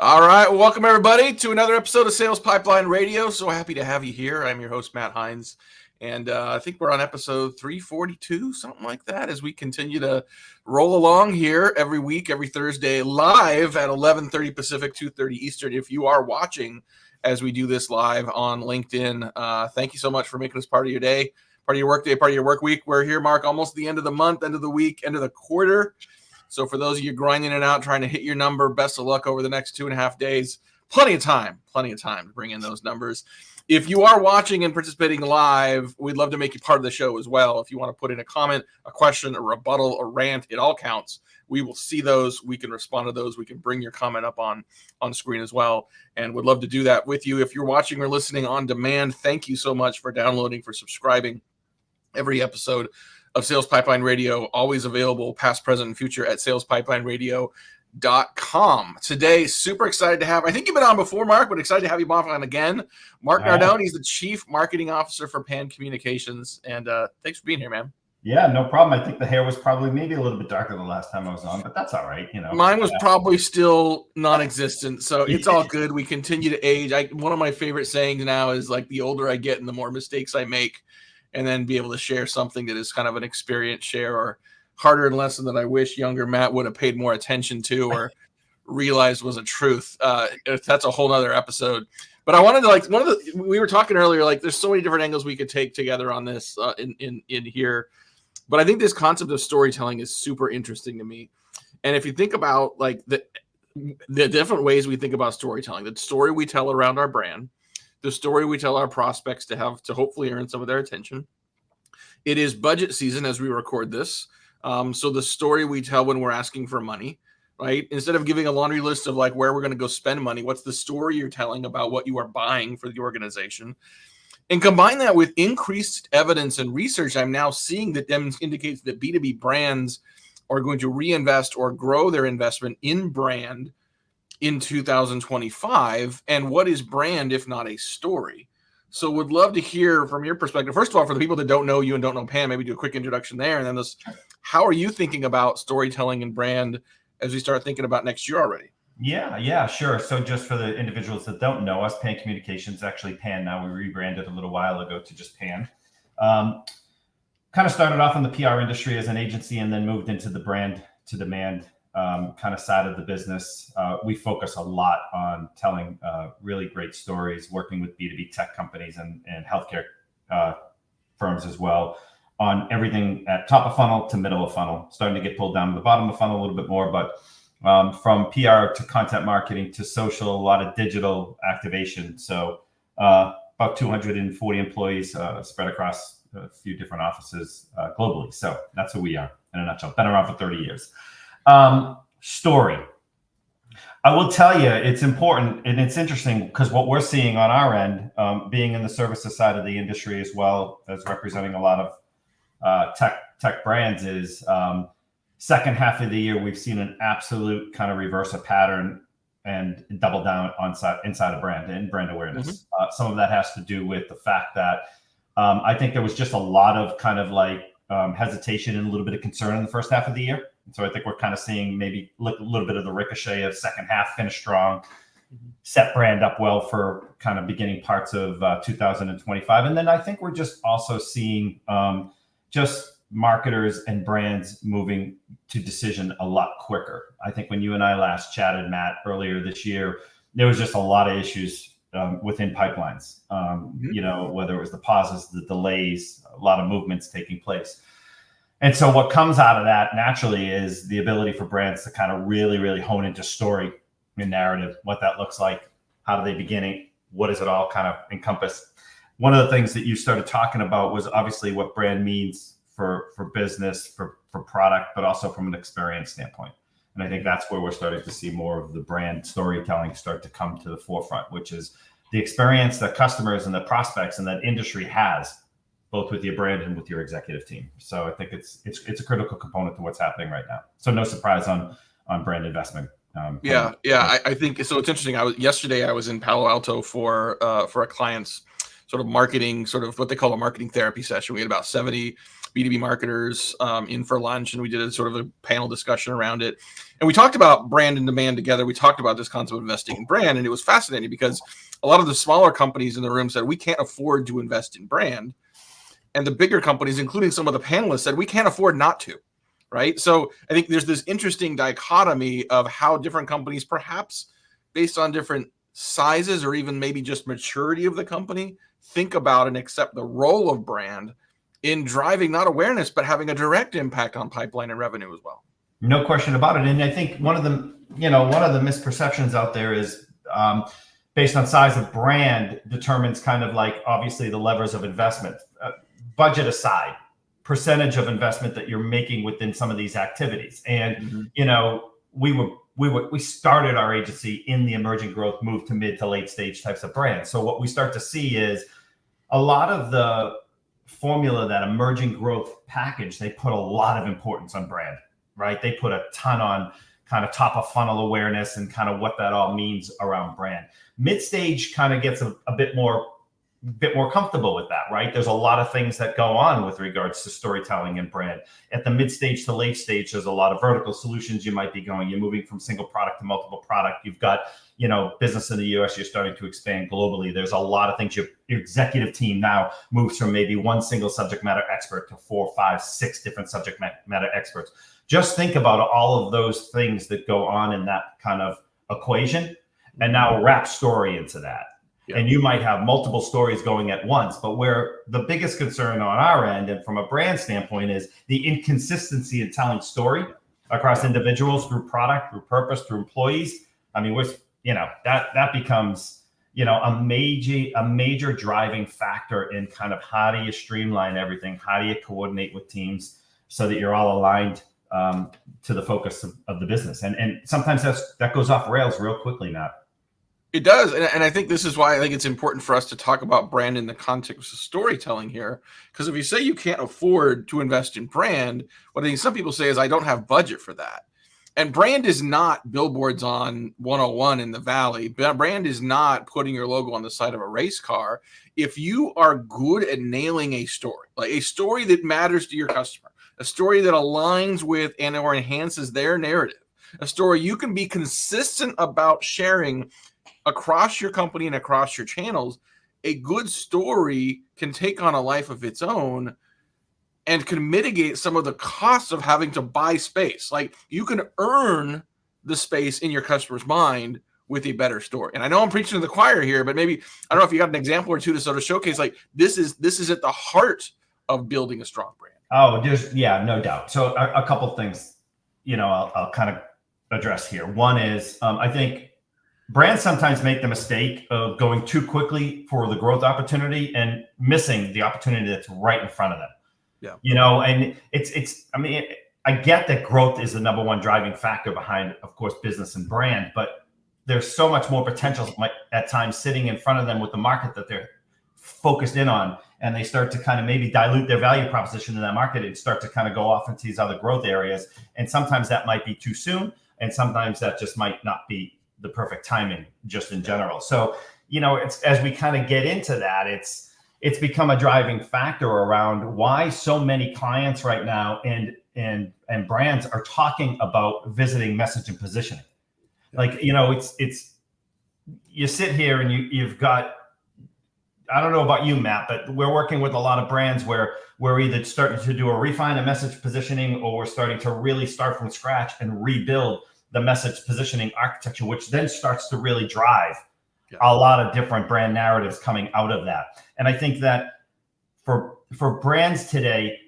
All right, welcome everybody to another episode of Sales Pipeline Radio. So happy to have you here. I'm your host, Matt Heinz, and I think we're on episode 342, something like that, as we continue to roll along here every week, every Thursday, live at 11:30 Pacific, 2:30 Eastern. If you are watching as we do this live on LinkedIn, thank you so much for making us part of your day, part of your work day, part of your work week. We're here, Mark, almost the end of the month, end of the week, end of the quarter. So for those of you grinding it out, trying to hit your number, best of luck over the next 2.5 days. Plenty of time to bring in those numbers. If you are watching and participating live, we'd love to make you part of the show as well. If you want to put in a comment, a question, a rebuttal, a rant, it all counts. We will see those. We can respond to those. We can bring your comment up on screen as well. And would love to do that with you. If you're watching or listening on demand, thank you so much for downloading, for subscribing. Every episode of Sales Pipeline Radio, always available past, present, and future at salespipelines.radio.com. Today, super excited to have, I think you've been on before, Mark, but excited to have you on again. Mark Nardone, he's the Chief Marketing Officer for Pan Communications. And thanks for being here, man. Yeah, no problem. I think the hair was probably maybe a little bit darker the last time I was on, but that's all right. You know, mine was probably still non-existent, so it's all good. We continue to age. One of my favorite sayings now is like, the older I get and the more mistakes I make, and then be able to share something that is kind of an experience share or hard-earned lesson that I wish younger Matt would have paid more attention to or realized was a truth. That's a whole other episode. But I wanted to, we were talking earlier, there's so many different angles we could take together on this in here. But I think this concept of storytelling is super interesting to me. And if you think about the different ways we think about storytelling, the story we tell around our brand, the story we tell our prospects to hopefully earn some of their attention. It is budget season as we record this. So the story we tell when we're asking for money, right? Instead of giving a laundry list of where we're going to go spend money, what's the story you're telling about what you are buying for the organization? And combine that with increased evidence and research I'm now seeing that indicates that B2B brands are going to reinvest or grow their investment in brand in 2025. And what is brand if not a story? So would love to hear from your perspective. First of all, for the people that don't know you and don't know Pam, maybe do a quick introduction there. And then how are you thinking about storytelling and brand as we start thinking about next year already? Yeah, sure. So just for the individuals that don't know us, Pan Communications, actually Pan now, we rebranded a little while ago to just Pan. Kind of started off in the PR industry as an agency and then moved into the brand to demand kind of side of the business. We focus a lot on telling really great stories, working with B2B tech companies and healthcare firms as well, on everything at top of funnel to middle of funnel, starting to get pulled down to the bottom of funnel a little bit more, but from PR to content marketing to social, a lot of digital activation. So about 240 employees spread across a few different offices globally. So that's who we are in a nutshell. Been around for 30 years. Story. I will tell you, it's important and it's interesting because what we're seeing on our end, being in the services side of the industry as well as representing a lot of tech brands, is second half of the year we've seen an absolute kind of reverse a pattern and double down inside a brand and brand awareness. Mm-hmm. Some of that has to do with the fact that I think there was just a lot of kind of hesitation and a little bit of concern in the first half of the year. So I think we're kind of seeing maybe a little bit of the ricochet of second half finish strong, set brand up well for kind of beginning parts of 2025. And then I think we're just also seeing just marketers and brands moving to decision a lot quicker. I think when you and I last chatted, Matt, earlier this year, there was just a lot of issues within pipelines, whether it was the pauses, the delays, a lot of movements taking place. And so what comes out of that naturally is the ability for brands to kind of really, really hone into story and narrative, what that looks like, how do they begin, what does it all kind of encompass. One of the things that you started talking about was obviously what brand means for business, for product, but also from an experience standpoint. And I think that's where we're starting to see more of the brand storytelling start to come to the forefront, which is the experience that customers and the prospects and that industry has, both with your brand and with your executive team. So I think it's a critical component to what's happening right now. So no surprise on brand investment. I think so. It's interesting. Yesterday I was in Palo Alto for a client's sort of marketing, sort of what they call a marketing therapy session. We had about 70 B2B marketers in for lunch, and we did a sort of a panel discussion around it. And we talked about brand and demand together. We talked about this concept of investing in brand, and it was fascinating because a lot of the smaller companies in the room said, we can't afford to invest in brand. And the bigger companies, including some of the panelists, said, we can't afford not to, right? So I think there's this interesting dichotomy of how different companies, perhaps based on different sizes or even maybe just maturity of the company, think about and accept the role of brand in driving not awareness, but having a direct impact on pipeline and revenue as well. No question about it. And I think one of the misperceptions out there is based on size of brand determines kind of like obviously the levers of investment, budget aside, percentage of investment that you're making within some of these activities. And, we started our agency in the emerging growth, move to mid to late stage types of brands. So what we start to see is a lot of the formula, that emerging growth package, they put a lot of importance on brand, right? They put a ton on kind of top of funnel awareness and kind of what that all means around brand. Mid stage kind of gets a bit more comfortable with that, right? There's a lot of things that go on with regards to storytelling and brand. At the mid stage to late stage, there's a lot of vertical solutions you might be going. You're moving from single product to multiple product. You've got, business in the US, you're starting to expand globally. There's a lot of things. Your executive team now moves from maybe one single subject matter expert to 4, 5, 6 different subject matter experts. Just think about all of those things that go on in that kind of equation, and now wrap story into that. Yeah. And you might have multiple stories going at once, but where the biggest concern on our end and from a brand standpoint is the inconsistency in telling story across individuals, through product, through purpose, through employees. I mean, that becomes, a major driving factor in kind of how do you streamline everything? How do you coordinate with teams so that you're all aligned to the focus of the business? And sometimes that goes off rails real quickly, Matt. It does. And I think this is why I think it's important for us to talk about brand in the context of storytelling here. Because if you say you can't afford to invest in brand, what I think some people say is, I don't have budget for that. And brand is not billboards on 101 in the Valley. Brand is not putting your logo on the side of a race car. If you are good at nailing a story, like a story that matters to your customer, a story that aligns with and or enhances their narrative, a story you can be consistent about sharing across your company and across your channels, a good story can take on a life of its own and can mitigate some of the costs of having to buy space. Like, you can earn the space in your customer's mind with a better story. And I know I'm preaching to the choir here, but maybe, I don't know if you got an example or two to sort of showcase, like, this is at the heart of building a strong brand. Oh, no doubt. So a couple of things, I'll kind of address here. One is, I think brands sometimes make the mistake of going too quickly for the growth opportunity and missing the opportunity that's right in front of them. Yeah. And I get that growth is the number one driving factor behind, of course, business and brand, but there's so much more potential at times sitting in front of them with the market that they're focused in on, and they start to kind of maybe dilute their value proposition in that market and start to kind of go off into these other growth areas. And sometimes that might be too soon, and sometimes that just might not be the perfect timing just in general. So, it's, as we kind of get into that, it's become a driving factor around why so many clients right now and brands are talking about visiting message and positioning. Like, it's you sit here and you've got, I don't know about you, Matt, but we're working with a lot of brands where we're either starting to do a refine of message positioning, or we're starting to really start from scratch and rebuild the message positioning architecture, which then starts to really drive a lot of different brand narratives coming out of that. And I think that for brands today,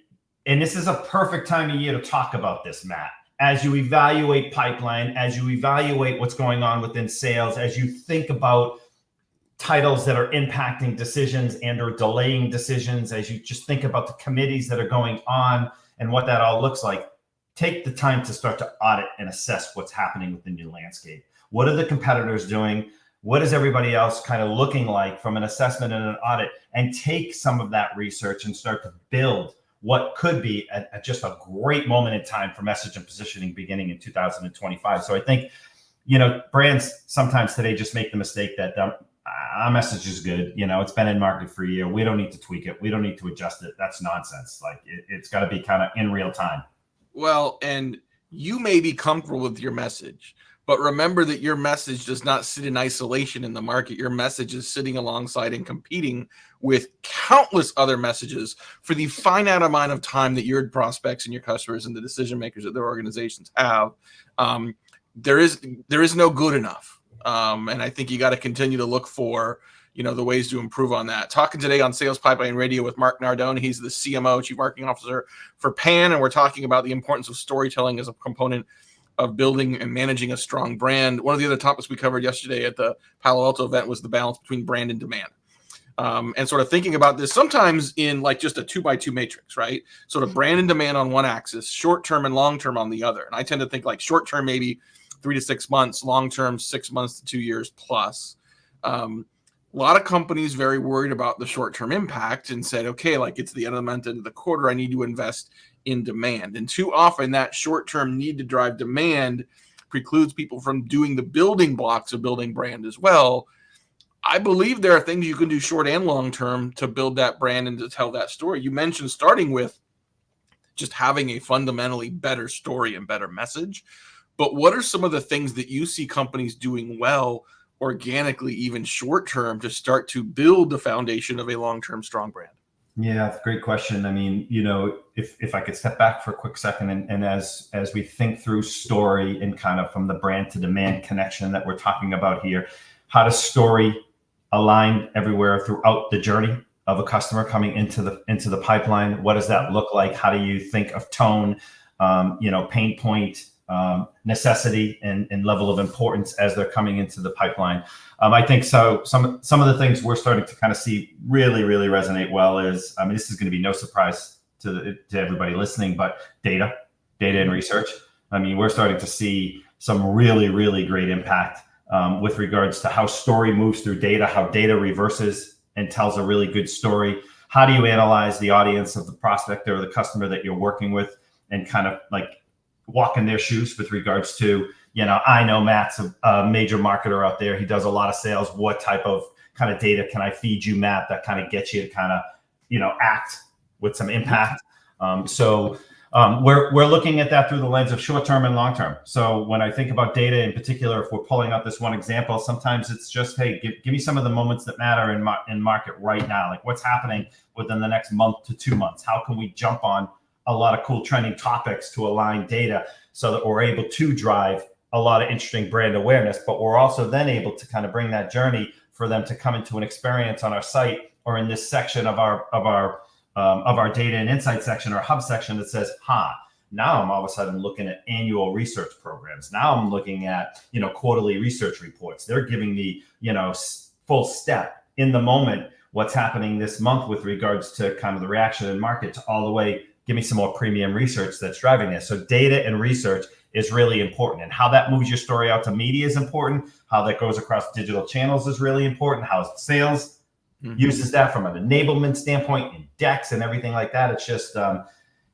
and this is a perfect time of year to talk about this, Matt, as you evaluate pipeline, as you evaluate what's going on within sales, as you think about titles that are impacting decisions and or delaying decisions, as you just think about the committees that are going on and what that all looks like, take the time to start to audit and assess what's happening within your landscape. What are the competitors doing? What is everybody else kind of looking like from an assessment and an audit? And take some of that research and start to build what could be just a great moment in time for message and positioning beginning in 2025. So I think, brands sometimes today just make the mistake that our message is good. It's been in market for a year. We don't need to tweak it. We don't need to adjust it. That's nonsense. Like it's got to be kind of in real time. Well, and you may be comfortable with your message, but remember that your message does not sit in isolation in the market. Your message is sitting alongside and competing with countless other messages for the finite amount of time that your prospects and your customers and the decision makers at their organizations have. There is no good enough. And I think you got to continue to look for, the ways to improve on that. Talking today on Sales Pipeline Radio with Mark Nardone. He's the CMO, Chief Marketing Officer for Pan, and we're talking about the importance of storytelling as a component of building and managing a strong brand. One of the other topics we covered yesterday at the Palo Alto event was the balance between brand and demand. And sort of thinking about this sometimes in like just a 2x2 matrix, right? Sort of brand and demand on one axis, short-term and long-term on the other. And I tend to think like short-term, maybe 3 to 6 months, long-term, 6 months to 2 years plus. A lot of companies very worried about the short-term impact and said, okay, like it's the end of the month, end of the quarter, I need to invest in demand. And too often that short-term need to drive demand precludes people from doing the building blocks of building brand as well. I believe there are things you can do short and long-term to build that brand and to tell that story. You mentioned starting with just having a fundamentally better story and better message. But what are some of the things that you see companies doing well organically, even short term, to start to build the foundation of a long-term strong brand? Yeah, that's a great question. I mean, if I could step back for a quick second and as we think through story and kind of from the brand to demand connection that we're talking about here, how does story align everywhere throughout the journey of a customer coming into the pipeline? What does that look like? How do you think of tone, pain point, necessity and level of importance as they're coming into the pipeline? I think so. Some of the things we're starting to kind of see really, really resonate well is, this is going to be no surprise to everybody listening, but data and research. We're starting to see some really, really great impact with regards to how story moves through data, how data reverses and tells a really good story. How do you analyze the audience of the prospect or the customer that you're working with and kind of like walk in their shoes with regards to, I know Matt's a major marketer out there. He does a lot of sales. What type of kind of data can I feed you, Matt, that kind of gets you to kind of, act with some impact? We're looking at that through the lens of short-term and long-term. So when I think about data in particular, if we're pulling out this one example, sometimes it's just, hey, give me some of the moments that matter in market right now. Like what's happening within the next month to 2 months? How can we jump on a lot of cool trending topics to align data so that we're able to drive a lot of interesting brand awareness, but we're also then able to kind of bring that journey for them to come into an experience on our site or in this section of our data and insight section or hub section that says, now I'm all of a sudden looking at annual research programs. Now I'm looking at, quarterly research reports. They're giving me, full step in the moment, what's happening this month with regards to kind of the reaction in markets all the way. Give me some more premium research that's driving this. So data and research is really important. And how that moves your story out to media is important. How that goes across digital channels is really important. How sales uses that from an enablement standpoint in decks and everything like that. It's just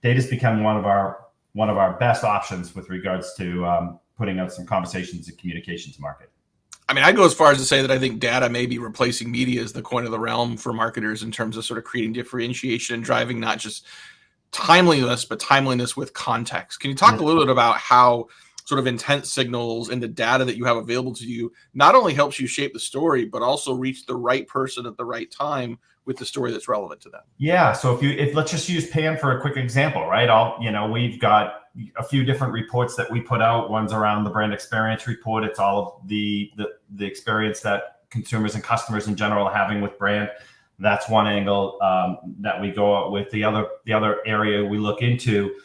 data's become one of our best options with regards to putting out some conversations and communication to market. I'd go as far as to say that I think data may be replacing media as the coin of the realm for marketers in terms of sort of creating differentiation and driving not just timeliness, but timeliness with context. Can you talk a little bit about how sort of intent signals and the data that you have available to you not only helps you shape the story, but also reach the right person at the right time with the story that's relevant to them? Yeah. So if let's just use Pan for a quick example, right? We've got a few different reports that we put out. One's around the brand experience report. It's all of the experience that consumers and customers in general are having with brand. That's one angle that we go out with. The other area we look into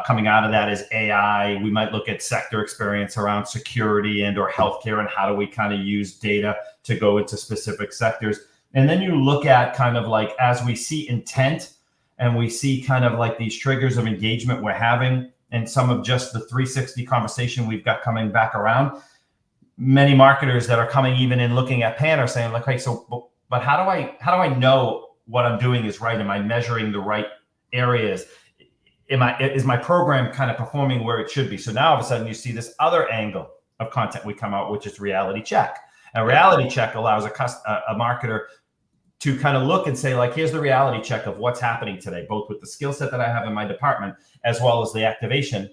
coming out of that is AI. We might look at sector experience around security and or healthcare and how do we kind of use data to go into specific sectors. And then you look at kind of like as we see intent and we see kind of like these triggers of engagement we're having and some of just the 360 conversation we've got coming back around. Many marketers that are coming even in looking at Pan are saying like, hey, but how do I know what I'm doing is right? Am I measuring the right areas? Is my program kind of performing where it should be? So now all of a sudden you see this other angle of content we come out, which is reality check. A reality check allows a marketer to kind of look and say, like, here's the reality check of what's happening today, both with the skill set that I have in my department, as well as the activation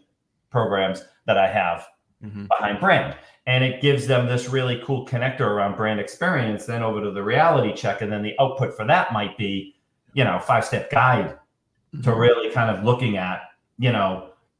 programs that I have behind brand. And it gives them this really cool connector around brand experience, then over to the reality check. And then the output for that might be, 5-step guide to really kind of looking at,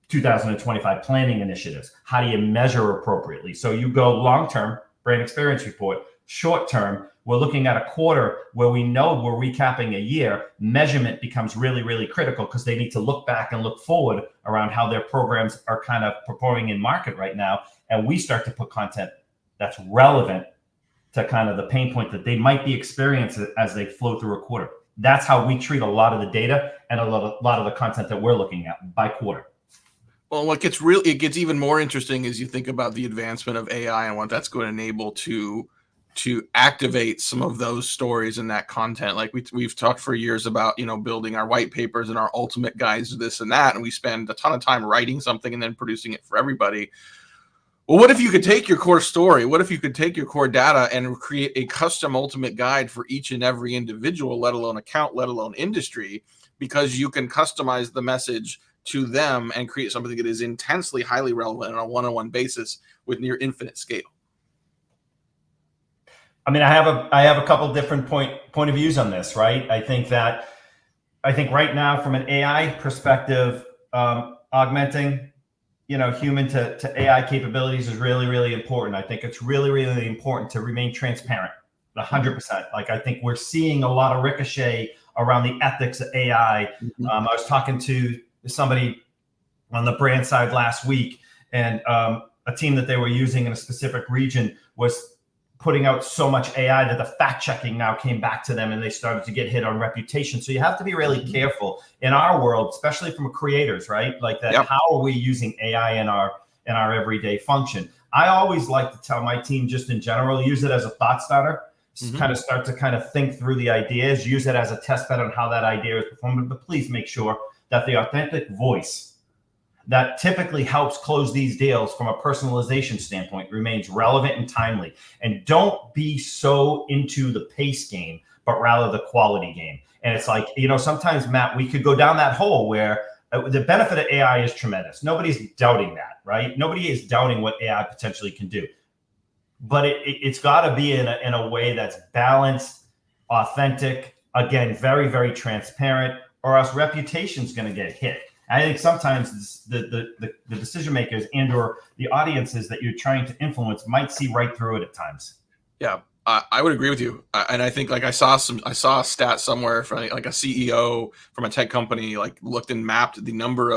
2025 planning initiatives. How do you measure appropriately? So you go long-term brand experience report, short-term, we're looking at a quarter where we know we're recapping a year. Measurement becomes really, really critical because they need to look back and look forward around how their programs are kind of performing in market right now. And we start to put content that's relevant to kind of the pain point that they might be experiencing as they flow through a quarter. That's how we treat a lot of the data and a lot of the content that we're looking at by quarter. Well, it gets even more interesting as you think about the advancement of AI and what that's going to enable to activate some of those stories and that content. Like we've talked for years about, building our white papers and our ultimate guides to this and that. And we spend a ton of time writing something and then producing it for everybody. Well, what if you could take your core story? What if you could take your core data and create a custom ultimate guide for each and every individual, let alone account, let alone industry, because you can customize the message to them and create something that is intensely highly relevant on a one-on-one basis with near infinite scale. I mean, I have a couple different point of views on this, right? I think right now from an AI perspective, augmenting, human to AI capabilities is really, really important. I think it's really, really important to remain transparent, 100%. Like, I think we're seeing a lot of ricochet around the ethics of AI. I was talking to somebody on the brand side last week, and a team that they were using in a specific region was putting out so much AI that the fact checking now came back to them and they started to get hit on reputation. So you have to be really careful in our world, especially from creators, right? Like that. Yep. How are we using AI in our everyday function? I always like to tell my team, just in general, use it as a thought starter, kind of start to kind of think through the ideas, use it as a test bed on how that idea is performing, but please make sure that the authentic voice that typically helps close these deals from a personalization standpoint remains relevant and timely. And don't be so into the pace game, but rather the quality game. And it's like, sometimes, Matt, we could go down that hole where the benefit of AI is tremendous. Nobody's doubting that, right? Nobody is doubting what AI potentially can do. But it's got to be in a way that's balanced, authentic, again, very, very transparent, or else reputation's going to get hit. I think sometimes the decision makers and or the audiences that you're trying to influence might see right through it at times. Yeah, I would agree with you. And I think, like, I saw a stat somewhere from like a CEO from a tech company, like, looked and mapped the number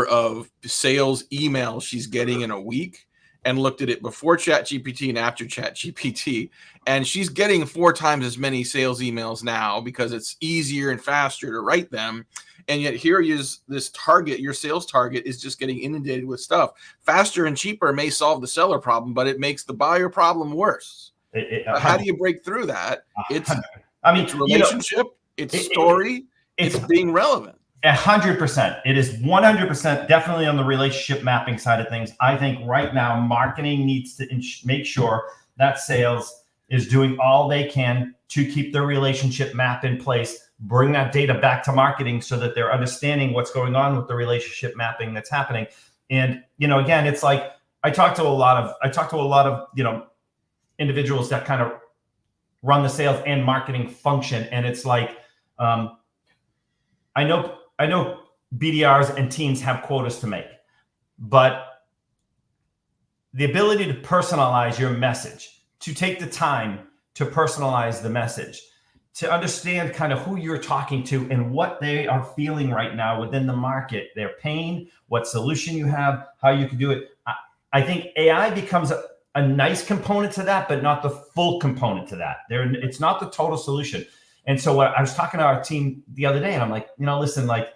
of sales emails she's getting in a week, and looked at it before ChatGPT and after ChatGPT. And she's getting 4 times as many sales emails now because it's easier and faster to write them. And yet here is this target, your sales target is just getting inundated with stuff. Faster and cheaper may solve the seller problem, but it makes the buyer problem worse. How do you break through that? It's relationship, it's story, it's being relevant. 100%. It is 100% definitely on the relationship mapping side of things. I think right now marketing needs to make sure that sales is doing all they can to keep their relationship map in place, bring that data back to marketing so that they're understanding what's going on with the relationship mapping that's happening. And, again, it's like, I talk to a lot of, individuals that kind of run the sales and marketing function. And it's like, I know BDRs and teams have quotas to make, but the ability to personalize your message, to take the time to personalize the message, to understand kind of who you're talking to and what they are feeling right now within the market, their pain, what solution you have, how you can do it. I think AI becomes a nice component to that, but not the full component to that. It's not the total solution. And so I was talking to our team the other day, and I'm like, listen, like,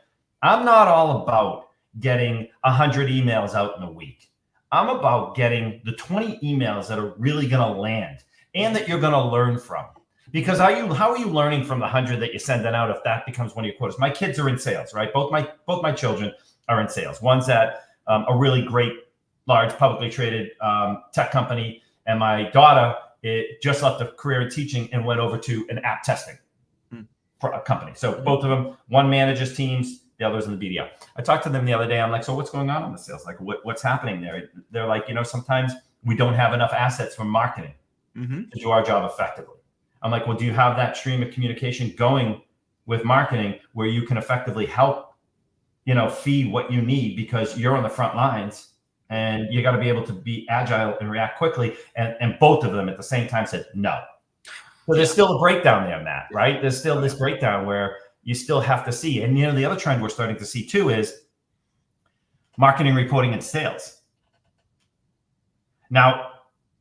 I'm not all about getting 100 emails out in a week. I'm about getting the 20 emails that are really going to land and that you're going to learn from. Because how are you learning from the 100 that you're sending out if that becomes one of your quotas? My kids are in sales, right? Both my children are in sales. One's at a really great, large, publicly traded tech company, and my daughter just left a career in teaching and went over to an app testing company. So both of them, one manages teams, the other's in the BDO. I talked to them the other day. I'm like, so what's going on in the sales? Like, what's happening there? They're like, sometimes we don't have enough assets from marketing to do our job effectively. I'm like, well, do you have that stream of communication going with marketing where you can effectively help, feed what you need, because you're on the front lines and you got to be able to be agile and react quickly. And both of them at the same time said no. So there's still a breakdown there, Matt, right? There's still this breakdown where you still have to see. And, the other trend we're starting to see too is marketing, reporting, and sales. Now,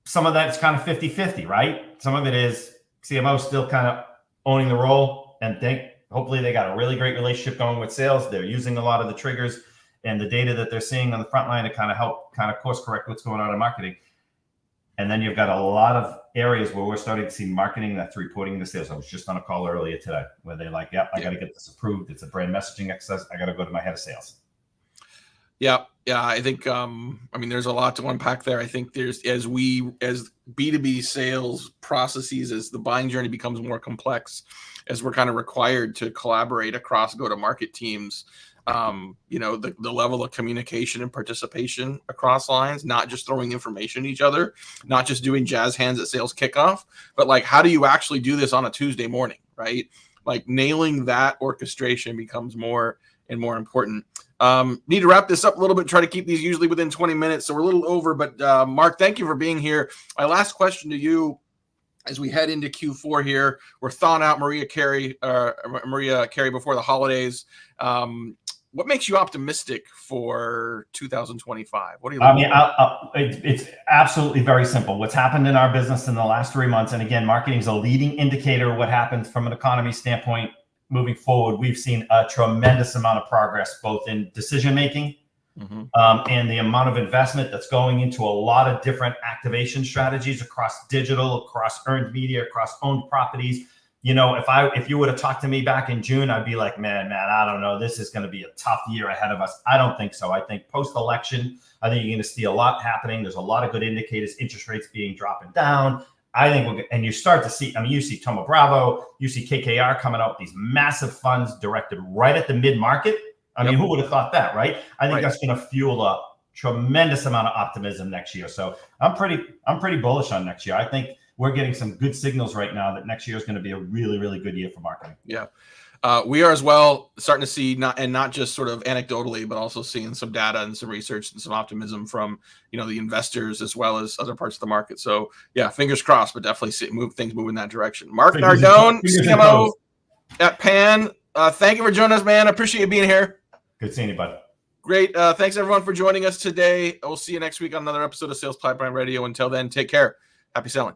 some of that's kind of 50-50, right? Some of it is CMO still kind of owning the role, and hopefully they got a really great relationship going with sales. They're using a lot of the triggers and the data that they're seeing on the front line to kind of help course correct what's going on in marketing. And then you've got a lot of areas where we're starting to see marketing that's reporting to sales. I was just on a call earlier today where they're like, I got to get this approved. It's a brand messaging exercise. I got to go to my head of sales. Yeah. I think, there's a lot to unpack there. I think as B2B sales processes, as the buying journey becomes more complex, as we're kind of required to collaborate across go-to-market teams, the level of communication and participation across lines, not just throwing information at each other, not just doing jazz hands at sales kickoff, but like, how do you actually do this on a Tuesday morning, right? Like nailing that orchestration becomes more and more important. Need to wrap this up a little bit, try to keep these usually within 20 minutes. So we're a little over, but Mark, thank you for being here. My last question to you, as we head into Q4 here, we're thawing out Mariah Carey before the holidays. What makes you optimistic for 2025? What do you it's absolutely very simple. What's happened in our business in the last 3 months, and again, marketing is a leading indicator of what happens from an economy standpoint moving forward. We've seen a tremendous amount of progress, both in decision-making and the amount of investment that's going into a lot of different activation strategies across digital, across earned media, across owned properties. If you would have talked to me back in June, I'd be like, man, I don't know. This is going to be a tough year ahead of us. I don't think so. I think post-election, I think you're going to see a lot happening. There's a lot of good indicators, interest rates dropping down. I think and you start to see, you see Thoma Bravo, you see KKR coming out with these massive funds directed right at the mid-market. Who would have thought that, right? I think that's going to fuel a tremendous amount of optimism next year. So I'm pretty bullish on next year. I think we're getting some good signals right now that next year is going to be a really, really good year for marketing. Yeah. We are as well starting to see not just sort of anecdotally, but also seeing some data and some research and some optimism from, the investors as well as other parts of the market. So yeah, fingers crossed, but definitely things move in that direction. Mark Nardone, CMO at Pan. Thank you for joining us, man. I appreciate you being here. Good seeing you, bud. Great. Thanks everyone for joining us today. We'll see you next week on another episode of Sales Pipeline Radio. Until then, take care. Happy selling.